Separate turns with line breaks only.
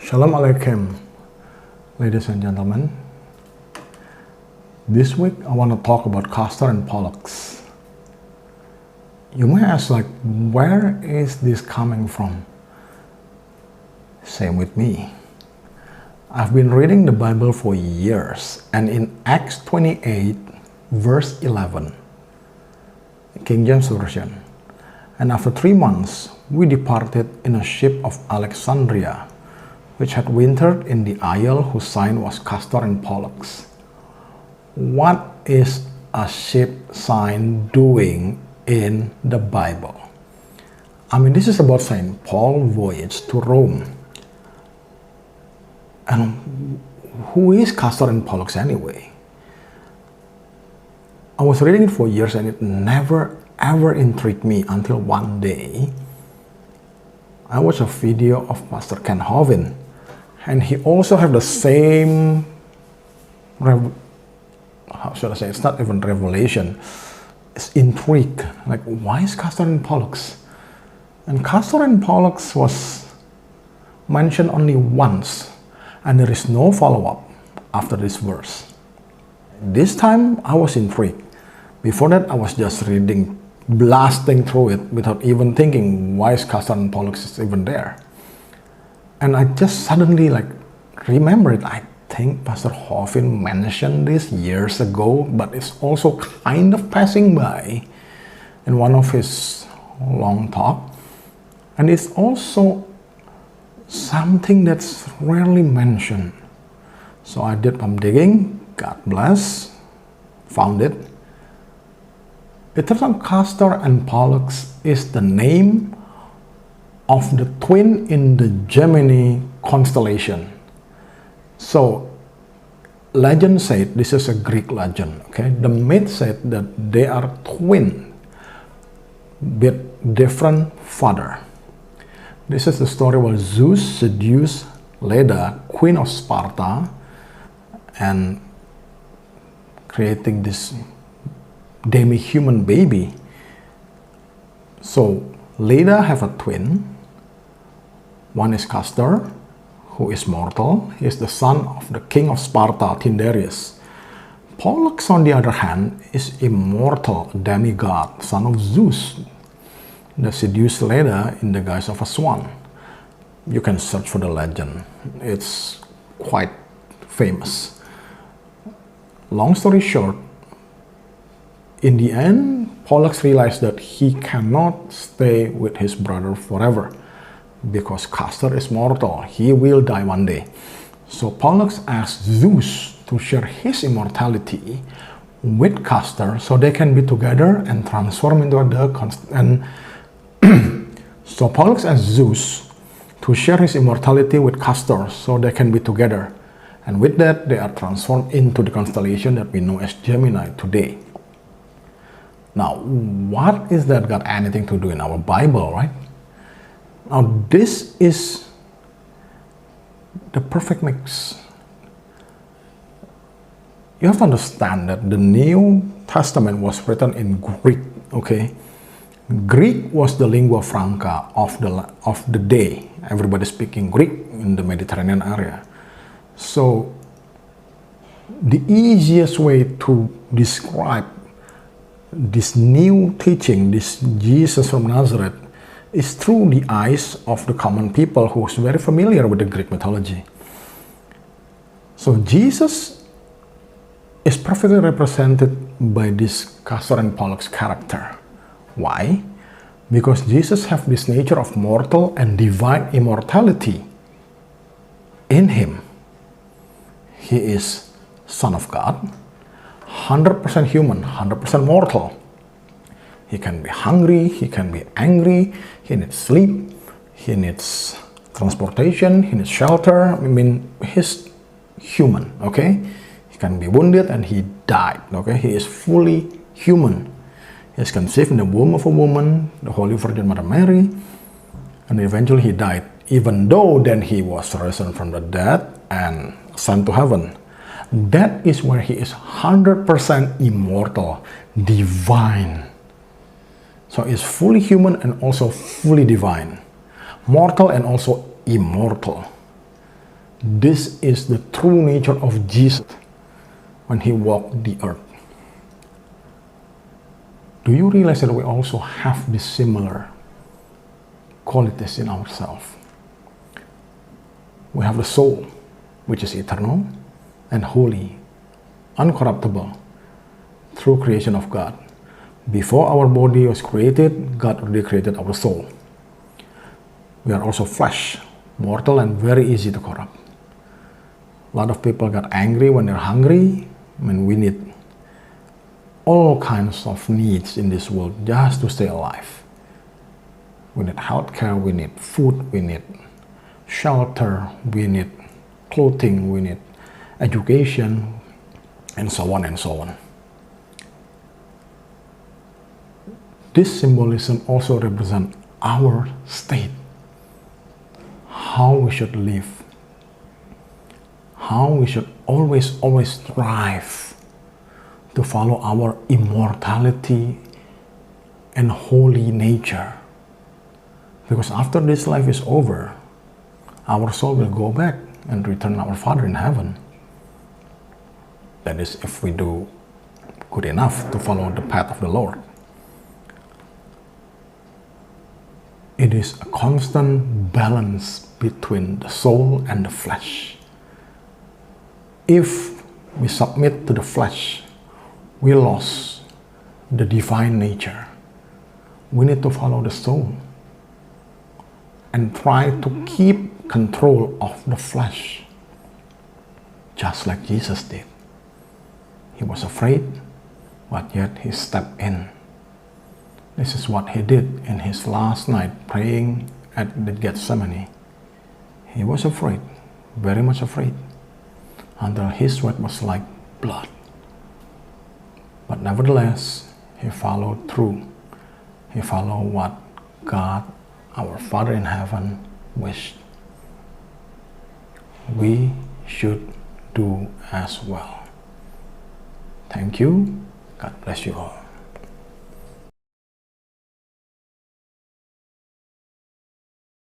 Shalom Aleichem, ladies and gentlemen. This week I want to talk about Castor and Pollux. You may ask, where is this coming from? Same with me. I've been reading the Bible for years, and in Acts 28, verse 11, King James Version, and after 3 months, we departed in a ship of Alexandria, which had wintered in the isle whose sign was Castor and Pollux. What is a ship sign doing in the Bible? This is about St. Paul voyage to Rome. And who is Castor and Pollux anyway? I was reading it for years and it never ever intrigued me until one day I watched a video of Pastor Ken Hovin, and he also have the same, how should I say, it's not even revelation, it's intrigue, why is Castor and Pollux? And Castor and Pollux was mentioned only once, and there is no follow-up after this verse. This time I was intrigued. Before that I was just reading, blasting through it without even thinking why is Castor and Pollux is even there. And I just suddenly remember it. I think Pastor Hovin mentioned this years ago, but it's also kind of passing by in one of his long talk. And it's also something that's rarely mentioned. So I did some digging, God bless, found it. It turns out Castor and Pollux is the name of the twin in the Gemini constellation. So legend said, this is a Greek legend, okay? The myth said that they are twin with different father. This is the story where Zeus seduced Leda, queen of Sparta, and creating this demi-human baby. So Leda have a twin. One is Castor, who is mortal. He is the son of the king of Sparta, Tyndareus. Pollux, on the other hand, is immortal demigod, son of Zeus, that seduced Leda in the guise of a swan. You can search for the legend. It's quite famous. Long story short, in the end, Pollux realized that he cannot stay with his brother forever because Castor is mortal. He will die one day. So Pollux asked Zeus to share his immortality with Castor so they can be together and transform into So Pollux asked Zeus to share his immortality with Castor so they can be together. And with that, they are transformed into the constellation that we know as Gemini today. Now, what is that got anything to do in our Bible, right? Now, this is the perfect mix. You have to understand that the New Testament was written in Greek, okay? Greek was the lingua franca of the day. Everybody speaking Greek in the Mediterranean area. So, the easiest way to describe this new teaching, this Jesus from Nazareth, is through the eyes of the common people who is very familiar with the Greek mythology. So Jesus is perfectly represented by this Castor and Pollux character. Why? Because Jesus has this nature of mortal and divine immortality in him. He is Son of God, 100% human, 100% mortal. He can be hungry, he can be angry, he needs sleep, he needs transportation, he needs shelter. He's human, okay? He can be wounded and he died, okay? He is fully human. He is conceived in the womb of a woman, the Holy Virgin Mother Mary, and eventually he died, even though then he was risen from the dead and sent to heaven. That is where he is 100% immortal, divine. So he's fully human and also fully divine. Mortal and also immortal. This is the true nature of Jesus when he walked the earth. Do you realize that we also have these similar qualities in ourselves? We have the soul, which is eternal and holy, uncorruptible, through creation of God. Before our body was created, God already created our soul. We are also flesh, mortal and very easy to corrupt. A lot of people get angry when they're hungry. We need all kinds of needs in this world just to stay alive. We need healthcare, we need food, we need shelter, we need clothing, we need education, and so on and so on. This symbolism also represents our state, how we should live, how we should always strive to follow our immortality and holy nature. Because after this life is over, our soul will go back and return our Father in heaven. That is, if we do good enough to follow the path of the Lord. It is a constant balance between the soul and the flesh. If we submit to the flesh, we lost the divine nature. We need to follow the soul and try to keep control of the flesh, just like Jesus did. He was afraid, but yet he stepped in. This is what he did in his last night praying at the Gethsemane. He was afraid, very much afraid, until his sweat was like blood. But nevertheless, he followed through. He followed what God, our Father in heaven, wished. We should do as well. Thank you. God bless you all.